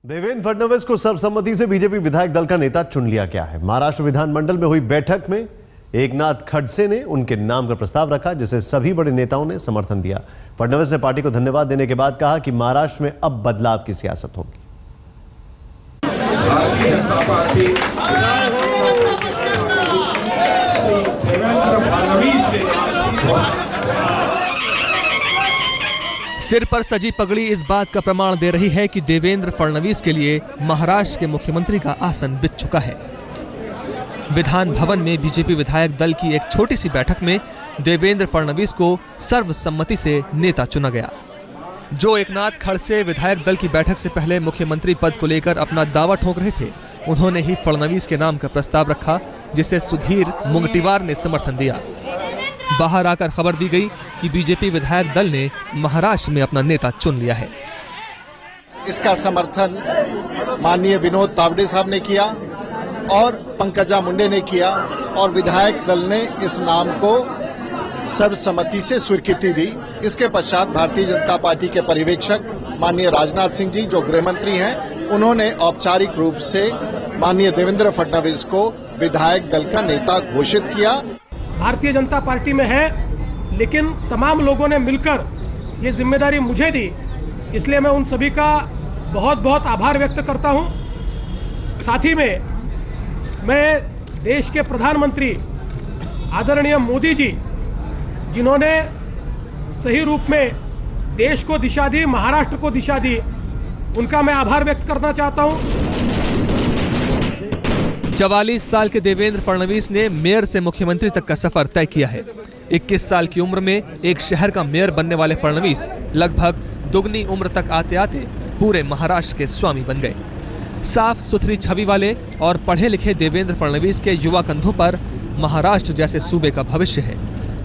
देवेंद्र फडणवीस को सर्वसम्मति से बीजेपी विधायक दल का नेता चुन लिया गया है। महाराष्ट्र विधानमंडल में हुई बैठक में एकनाथ खड़से ने उनके नाम का प्रस्ताव रखा, जिसे सभी बड़े नेताओं ने समर्थन दिया। फडणवीस ने पार्टी को धन्यवाद देने के बाद कहा कि महाराष्ट्र में अब बदलाव की सियासत होगी। सिर पर सजी पगड़ी इस बात का प्रमाण दे रही है कि देवेंद्र फडणवीस के लिए महाराष्ट्र के मुख्यमंत्री का आसन बिछ चुका है। विधान भवन में बीजेपी विधायक दल की एक छोटी सी बैठक में देवेंद्र फडणवीस को सर्वसम्मति से नेता चुना गया। जो एकनाथ खड़से विधायक दल की बैठक से पहले मुख्यमंत्री पद को लेकर अपना दावा ठोक रहे थे, उन्होंने ही फडणवीस के नाम का प्रस्ताव रखा, जिसे सुधीर मुंगटीवार ने समर्थन दिया। बाहर आकर खबर दी गई कि बीजेपी विधायक दल ने महाराष्ट्र में अपना नेता चुन लिया है। इसका समर्थन माननीय विनोद तावडे साहब ने किया और पंकजा मुंडे ने किया और विधायक दल ने इस नाम को सर्वसम्मति से स्वीकृति दी। इसके पश्चात भारतीय जनता पार्टी के पर्यवेक्षक माननीय राजनाथ सिंह जी, जो गृह मंत्री हैं, उन्होंने औपचारिक रूप से माननीय देवेंद्र फडणवीस को विधायक दल का नेता घोषित किया। भारतीय जनता पार्टी में है, लेकिन तमाम लोगों ने मिलकर ये जिम्मेदारी मुझे दी, इसलिए मैं उन सभी का बहुत बहुत आभार व्यक्त करता हूं। साथ ही में मैं देश के प्रधानमंत्री आदरणीय मोदी जी, जिन्होंने सही रूप में देश को दिशा दी, महाराष्ट्र को दिशा दी, उनका मैं आभार व्यक्त करना चाहता हूं। 44 साल के देवेंद्र फडणवीस ने मेयर से मुख्यमंत्री तक का सफर तय किया है। 21 साल की उम्र में एक शहर का मेयर बनने वाले फडणवीस लगभग दुगनी उम्र तक आते आते पूरे महाराष्ट्र के स्वामी बन गए। साफ सुथरी छवि वाले और पढ़े लिखे देवेंद्र फडणवीस के युवा कंधों पर महाराष्ट्र जैसे सूबे का भविष्य है,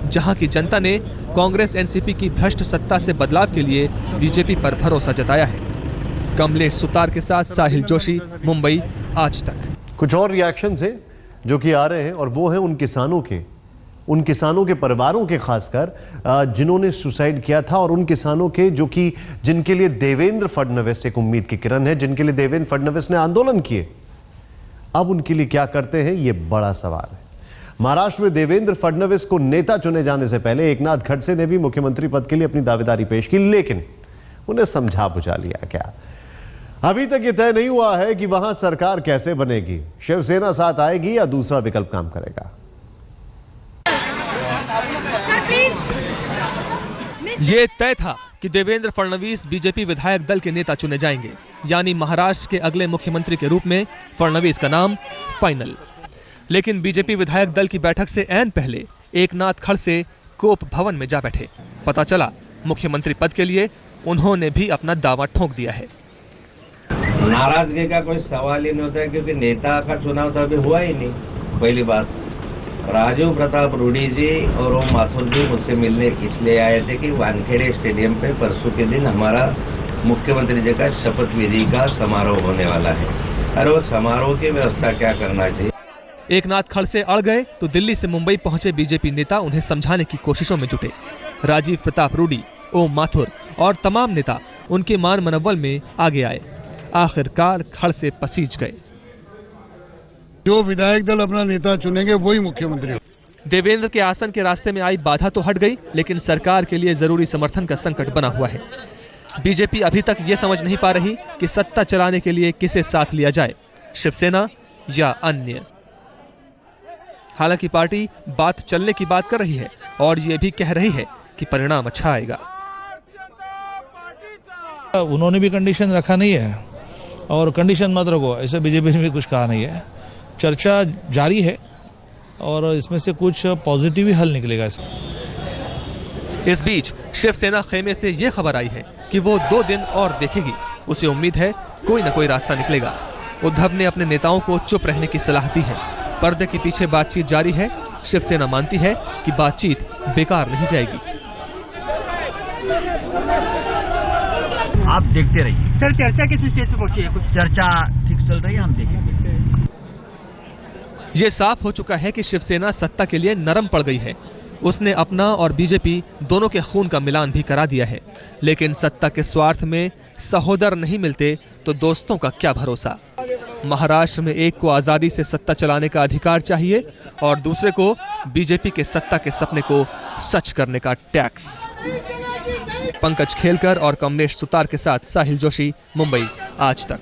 जहां की जनता ने कांग्रेस एनसीपी की भ्रष्ट सत्ता से बदलाव के लिए बीजेपी पर भरोसा जताया है। कमलेश सुतार के साथ साहिल जोशी, मुंबई, आज तक। कुछ और रिएक्शंस हैं जो कि आ रहे हैं, और वो है उन किसानों के परिवारों के, खासकर जिन्होंने सुसाइड किया था, और उन किसानों के जिनके लिए देवेंद्र फडणवीस एक उम्मीद की किरण है, जिनके लिए देवेंद्र फडणवीस ने आंदोलन किए। अब उनके लिए क्या करते हैं, ये बड़ा सवाल है। महाराष्ट्र में देवेंद्र फडणवीस को नेता चुने जाने से पहले एकनाथ खड़से ने भी मुख्यमंत्री पद के लिए अपनी दावेदारी पेश की, लेकिन उन्हें समझा बुझा लिया गया। अभी तक यह तय नहीं हुआ है कि वहां सरकार कैसे बनेगी, शिवसेना साथ आएगी या दूसरा विकल्प काम करेगा। ये तय था कि देवेंद्र फडणवीस बीजेपी विधायक दल के नेता चुने जाएंगे, यानी महाराष्ट्र के अगले मुख्यमंत्री के रूप में फडणवीस का नाम फाइनल। लेकिन बीजेपी विधायक दल की बैठक से ऐन पहले एकनाथ खड़से कोप भवन में जा बैठे। पता चला मुख्यमंत्री पद के लिए उन्होंने भी अपना दावा ठोक दिया है। नाराजगी का कोई सवाल ही नहीं होता है, क्योंकि नेता का चुनाव तो अभी हुआ ही नहीं। पहली बात, राजीव प्रताप रूडी जी और ओम माथुर जी मुझसे मिलने इसलिए आए थे कि वानखेड़े स्टेडियम पे परसों के दिन हमारा मुख्यमंत्री जी का शपथ विधि का समारोह होने वाला है, और वो समारोह की व्यवस्था क्या करना चाहिए। एकनाथ खड़से अड़ गए तो दिल्ली से मुंबई पहुंचे बीजेपी नेता उन्हें समझाने की कोशिशों में जुटे। राजीव प्रताप रूडी, ओम माथुर और तमाम नेता उनके मान मनव्वल में आगे आए। आखिरकार खड़से पसीज गए। जो विधायक दल अपना नेता चुनेंगे वही मुख्यमंत्री हो। देवेंद्र के आसन के रास्ते में आई बाधा तो हट गई, लेकिन सरकार के लिए जरूरी समर्थन का संकट बना हुआ है। बीजेपी अभी तक ये समझ नहीं पा रही कि सत्ता चलाने के लिए किसे साथ लिया जाए, शिवसेना या अन्य। हालांकि पार्टी बात चलने की बात कर रही है और ये भी कह रही है कि परिणाम अच्छा आएगा। उन्होंने भी कंडीशन रखा नहीं है, और कंडीशन मत रखो ऐसे बीजेपी ने भी कुछ कहा नहीं है। चर्चा जारी है और इसमें से कुछ पॉजिटिव ही हल निकलेगा। इस बीच शिवसेना खेमे से यह खबर आई है कि वो 2 दिन और देखेगी। उसे उम्मीद है कोई न कोई रास्ता निकलेगा। उद्धव ने अपने नेताओं को चुप रहने की सलाह दी है। पर्दे के पीछे बातचीत जारी है। शिवसेना मानती है कि बातचीत बेकार नहीं जाएगी। आप देखते रहिए। सर, चर्चा किस स्टेज पे पहुंची है? कुछ चर्चा ठीक चल रही है, हम देखेंगे। ये साफ हो चुका है कि शिवसेना सत्ता के लिए नरम पड़ गई है। उसने अपना और बीजेपी दोनों के खून का मिलान भी करा दिया है। लेकिन सत्ता के स्वार्थ में सहोदर नहीं मिलते तो दोस्तों का क्या भरोसा। महाराष्ट्र में एक को आजादी से सत्ता चलाने का अधिकार चाहिए और दूसरे को बीजेपी के सत्ता के सपने को सच करने का टैक्स। पंकज खेलकर और कमलेश सुतार के साथ साहिल जोशी, मुंबई, आज तक।